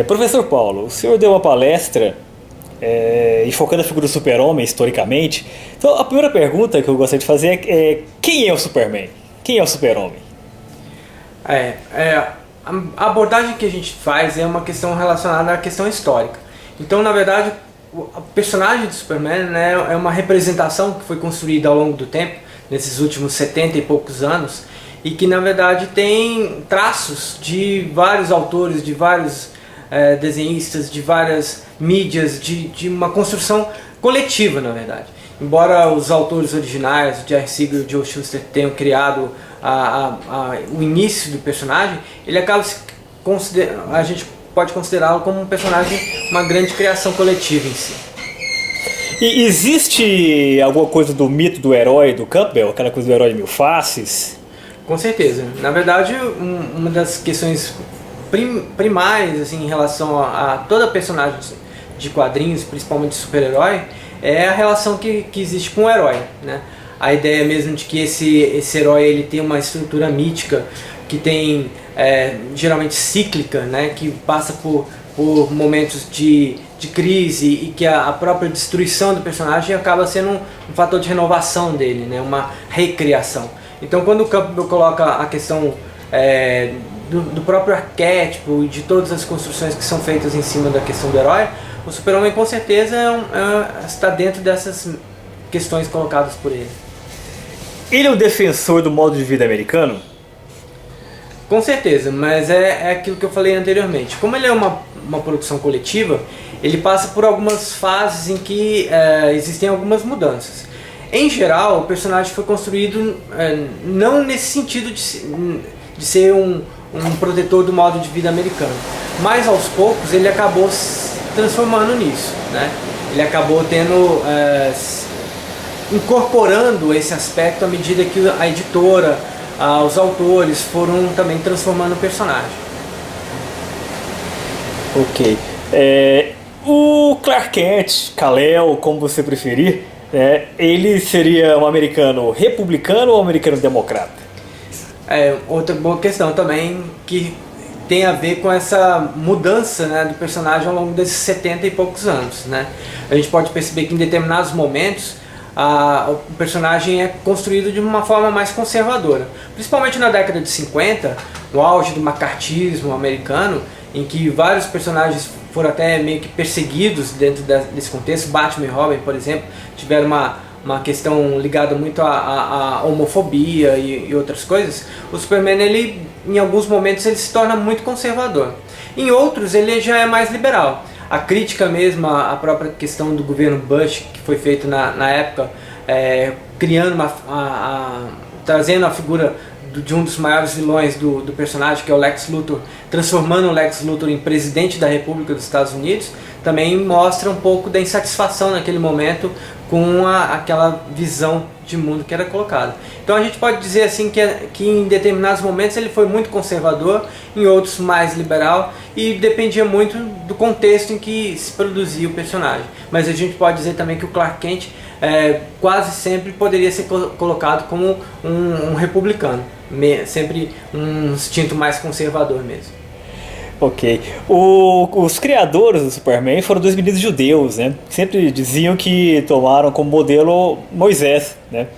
Professor Paulo, o senhor deu uma palestra e focando a figura do super-homem historicamente. Então, a primeira pergunta que eu gostaria de fazer quem é o Superman? Quem é o super-homem? É, é, a abordagem que a gente faz é uma questão relacionada à questão histórica. Então, na verdade, o personagem do Superman, né, é uma representação que foi construída ao longo do tempo, nesses últimos 70 e poucos anos, e que na verdade tem traços de vários autores, de vários desenhistas, de várias mídias, de uma construção coletiva, na verdade. Embora os autores originais, o Jerry Siegel e o Joe Shuster, tenham criado o início do personagem, ele acaba a gente pode considerá-lo como um personagem, uma grande criação coletiva em si. E existe alguma coisa do mito do herói do Campbell, aquela coisa do herói de mil faces? Com certeza. Na verdade, uma das questões primais assim, em relação a toda personagem de quadrinhos, principalmente super-herói, é a relação que existe com o herói, né? A ideia mesmo de que esse herói ele tem uma estrutura mítica, que tem geralmente cíclica, né? Que passa por momentos de crise, e que a própria destruição do personagem acaba sendo um fator de renovação dele, né? Uma recriação. Então, quando o Campbell coloca a questão do próprio arquétipo e de todas as construções que são feitas em cima da questão do herói, o Super-Homem com certeza está dentro dessas questões colocadas por ele. Ele é um defensor do modo de vida americano? Com certeza, mas é aquilo que eu falei anteriormente. Como ele é uma produção coletiva, ele passa por algumas fases em que existem algumas mudanças. Em geral, o personagem foi construído não nesse sentido de ser um protetor do modo de vida americano, mas aos poucos ele acabou se transformando nisso, né? Ele acabou incorporando esse aspecto à medida que a editora, os autores foram também transformando o personagem. Ok. O Clark Kent, Kal-El, como você preferir, ele seria um americano republicano ou um americano democrata? Outra boa questão também que tem a ver com essa mudança, né, do personagem ao longo desses 70 e poucos anos, né? A gente pode perceber que em determinados momentos o personagem é construído de uma forma mais conservadora. Principalmente na década de 50, no auge do macartismo americano, em que vários personagens foram até meio que perseguidos dentro desse contexto. Batman e Robin, por exemplo, tiveram uma questão ligada muito à homofobia e outras coisas. O Superman, ele, em alguns momentos, ele se torna muito conservador. Em outros, ele já é mais liberal. A crítica mesmo, a própria questão do governo Bush, que foi feito na época, criando trazendo a figura de um dos maiores vilões do personagem, que é o Lex Luthor, transformando o Lex Luthor em presidente da República dos Estados Unidos, também mostra um pouco da insatisfação naquele momento com aquela visão de mundo que era colocada. Então a gente pode dizer assim que em determinados momentos ele foi muito conservador, em outros mais liberal, e dependia muito do contexto em que se produzia o personagem. Mas a gente pode dizer também que o Clark Kent quase sempre poderia ser colocado como um republicano, sempre um instinto mais conservador mesmo. Ok. Os criadores do Superman foram dois meninos judeus, né? Sempre diziam que tomaram como modelo Moisés, né?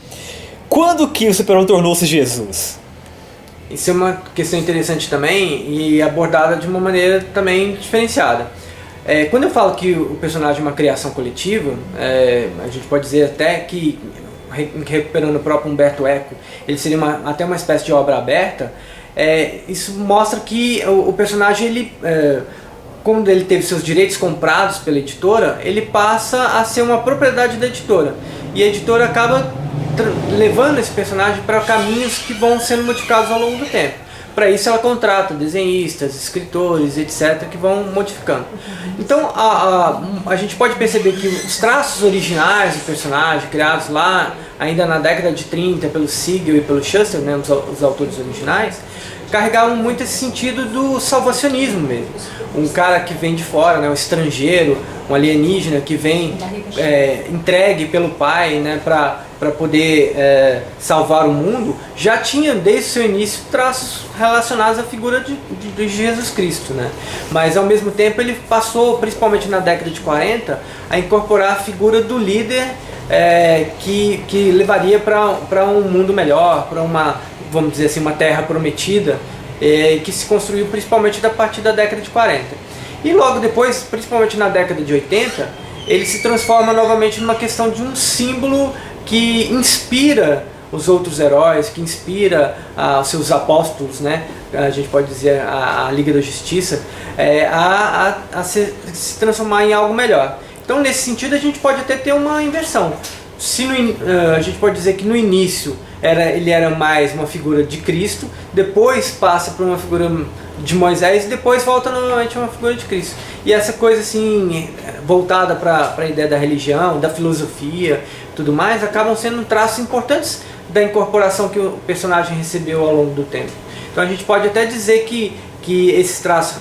Quando que o Super-Homem tornou-se Jesus? Isso é uma questão interessante também e abordada de uma maneira também diferenciada. Quando eu falo que o personagem é uma criação coletiva, a gente pode dizer até que, recuperando o próprio Humberto Eco, ele seria até uma espécie de obra aberta. Isso mostra que o personagem, ele, quando ele teve seus direitos comprados pela editora, ele passa a ser uma propriedade da editora. E a editora acaba levando esse personagem para caminhos que vão sendo modificados ao longo do tempo. Para isso ela contrata desenhistas, escritores, etc., que vão modificando. Então a gente pode perceber que os traços originais do personagem, criados lá ainda na década de 30, pelo Siegel e pelo Shuster, né, os autores originais, carregavam muito esse sentido do salvacionismo mesmo. Um cara que vem de fora, né, um estrangeiro, um alienígena que vem entregue pelo pai, né, para poder salvar o mundo, já tinha desde o seu início traços relacionados à figura de Jesus Cristo, né? Mas ao mesmo tempo ele passou, principalmente na década de 40, a incorporar a figura do líder que levaria para um mundo melhor, para uma, vamos dizer assim, uma terra prometida, que se construiu principalmente a partir da década de 40. E logo depois, principalmente na década de 80, ele se transforma novamente numa questão de um símbolo que inspira os outros heróis, que inspira os seus apóstolos, né? A gente pode dizer a Liga da Justiça, a se transformar em algo melhor. Então, nesse sentido, a gente pode até ter uma inversão. A gente pode dizer que no início ele era mais uma figura de Cristo, depois passa para uma figura de Moisés e depois volta novamente a uma figura de Cristo. E essa coisa assim, voltada para a ideia da religião, da filosofia, tudo mais, acabam sendo traços importantes da incorporação que o personagem recebeu ao longo do tempo. Então a gente pode até dizer que esses traços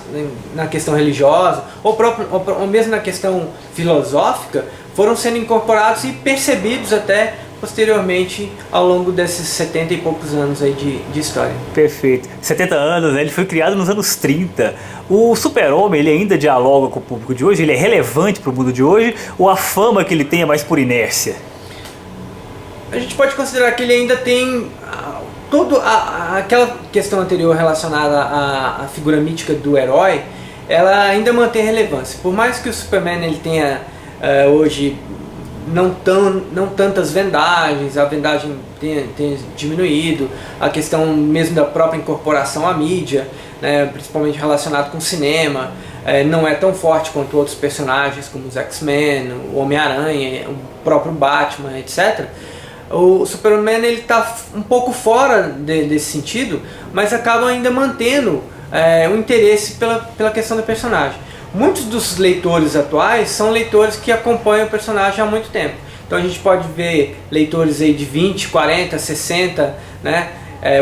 na questão religiosa, ou mesmo na questão filosófica, foram sendo incorporados e percebidos até posteriormente ao longo desses 70 e poucos anos aí de história. Perfeito. 70 anos, né? Ele foi criado nos anos 30. O Super-Homem, ele ainda dialoga com o público de hoje? Ele é relevante para o mundo de hoje? Ou a fama que ele tem é mais por inércia? A gente pode considerar que ele ainda tem aquela questão anterior relacionada à figura mítica do herói, ela ainda mantém relevância. Por mais que o Superman ele tenha hoje não tantas vendagens, a vendagem tenha diminuído, a questão mesmo da própria incorporação à mídia, né, principalmente relacionado com o cinema, não é tão forte quanto outros personagens como os X-Men, o Homem-Aranha, o próprio Batman, etc. O Superman ele está um pouco fora desse sentido, mas acaba ainda mantendo o interesse pela questão do personagem. Muitos dos leitores atuais são leitores que acompanham o personagem há muito tempo. Então a gente pode ver leitores aí de 20, 40, 60, né,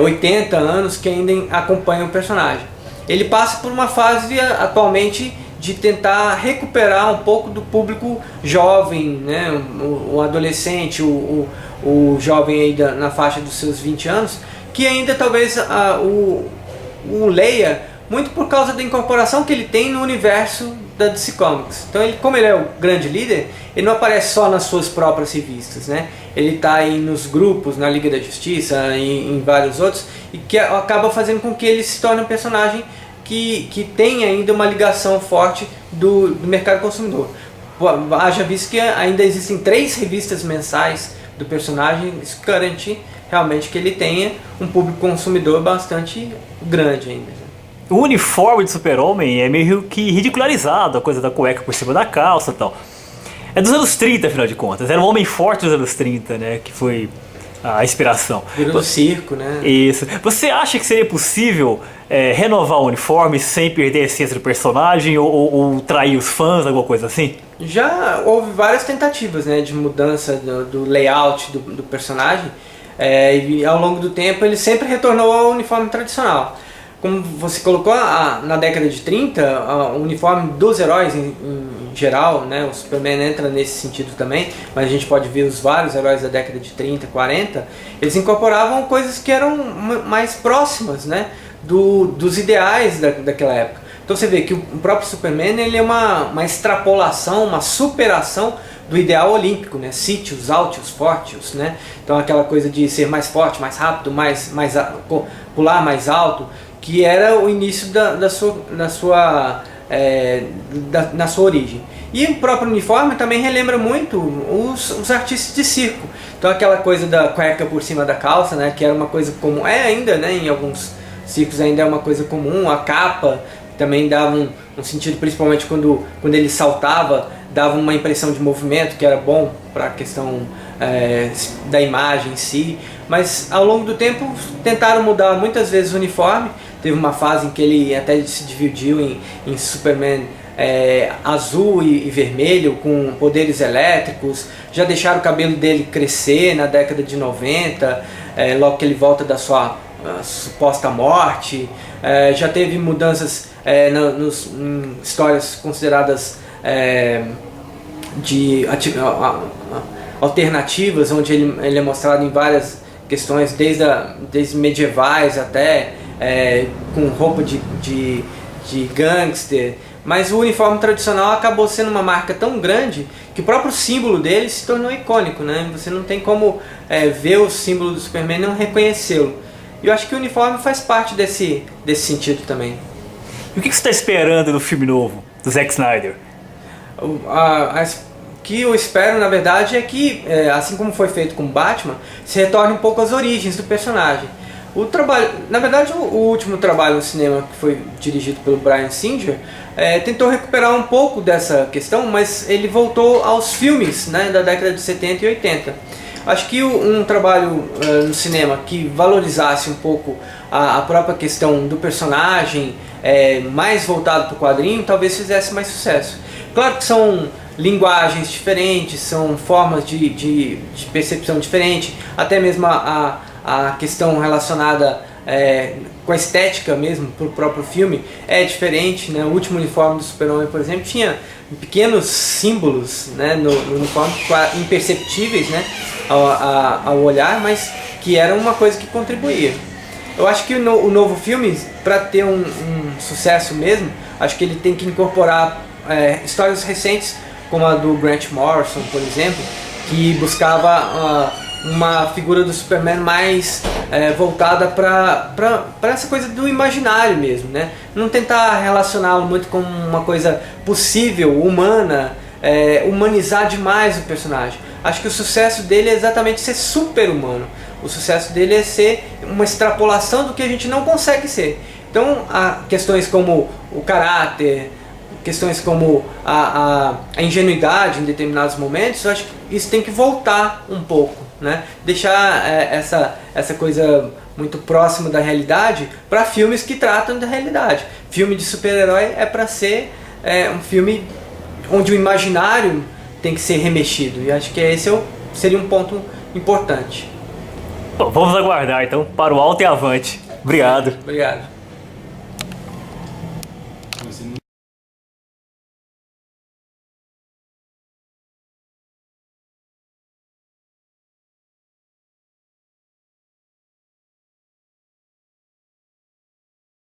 80 anos que ainda acompanham o personagem. Ele passa por uma fase atualmente de tentar recuperar um pouco do público jovem, né, o adolescente, o jovem aí na faixa dos seus 20 anos, que ainda talvez o leia muito por causa da incorporação que ele tem no universo da DC Comics. Então, como ele é o grande líder, ele não aparece só nas suas próprias revistas, né? Ele está aí nos grupos, na Liga da Justiça e em vários outros, e que acaba fazendo com que ele se torne um personagem que tem ainda uma ligação forte do mercado consumidor. Haja visto que ainda existem 3 revistas mensais do personagem, isso garante realmente que ele tenha um público consumidor bastante grande ainda. O uniforme de Super-Homem é meio que ridicularizado, a coisa da cueca por cima da calça e tal. É dos anos 30, afinal de contas. Era um homem forte dos anos 30, né? Que foi a inspiração. Virou do circo, né? Isso. Você acha que seria possível renovar o uniforme sem perder a essência do personagem ou trair os fãs, alguma coisa assim? Já houve várias tentativas, né, de mudança do layout do personagem. E ao longo do tempo ele sempre retornou ao uniforme tradicional. Como você colocou, na década de 30, o uniforme dos heróis em geral, né, o Superman entra nesse sentido também, mas a gente pode ver os vários heróis da década de 30, 40, eles incorporavam coisas que eram mais próximas, né, dos ideais daquela época. Então você vê que o próprio Superman ele é uma extrapolação, uma superação do ideal olímpico, né? Sitius, Altius, Fortius, né? Então aquela coisa de ser mais forte, mais rápido, pular mais alto, que era o início na sua origem. E o próprio uniforme também relembra muito os artistas de circo. Então aquela coisa da cueca por cima da calça, né, que era uma coisa comum, ainda, né, em alguns circos ainda é uma coisa comum, a capa também dava um sentido, principalmente quando ele saltava, dava uma impressão de movimento que era bom para a questão da imagem em si. Mas ao longo do tempo tentaram mudar muitas vezes o uniforme. Teve uma fase em que ele até se dividiu em Superman azul e vermelho, com poderes elétricos. Já deixaram o cabelo dele crescer na década de 90, logo que ele volta da sua suposta morte. Já teve mudanças em histórias consideradas alternativas, onde ele é mostrado em várias questões, desde medievais até com roupa de gangster. Mas o uniforme tradicional acabou sendo uma marca tão grande que o próprio símbolo dele se tornou icônico, né? Você não tem como ver o símbolo do Superman e não reconhecê-lo. E eu acho que o uniforme faz parte desse sentido também. E o que você está esperando do filme novo, do Zack Snyder? O que eu espero, na verdade, é que, assim como foi feito com Batman, se retorne um pouco às origens do personagem. Na verdade, o último trabalho no cinema, que foi dirigido pelo Bryan Singer, tentou recuperar um pouco dessa questão, mas ele voltou aos filmes, né, da década de 70 e 80. Acho que um trabalho no cinema que valorizasse um pouco a própria questão do personagem, mais voltado para o quadrinho, talvez fizesse mais sucesso. Claro que são linguagens diferentes, são formas de percepção diferentes, até mesmo a questão relacionada com a estética mesmo, para o próprio filme, é diferente, né? O último uniforme do Super-Homem, por exemplo, tinha pequenos símbolos, né, no uniforme, imperceptíveis, né, ao olhar, mas que eram uma coisa que contribuía. Eu acho que o novo filme, para ter um sucesso mesmo, acho que ele tem que incorporar histórias recentes, como a do Grant Morrison, por exemplo, que buscava uma figura do Superman mais voltada para essa coisa do imaginário mesmo, né? Não tentar relacioná-lo muito com uma coisa possível, humana, humanizar demais o personagem. Acho que o sucesso dele é exatamente ser super-humano. O sucesso dele é ser uma extrapolação do que a gente não consegue ser. Então, questões como o caráter, questões como a ingenuidade em determinados momentos, eu acho que isso tem que voltar um pouco, né? Deixar essa coisa muito próxima da realidade para filmes que tratam da realidade. Filme de super-herói é para ser um filme onde o imaginário tem que ser remexido, e acho que esse seria um ponto importante. Bom, vamos aguardar então para o alto e avante. Obrigado. Obrigado.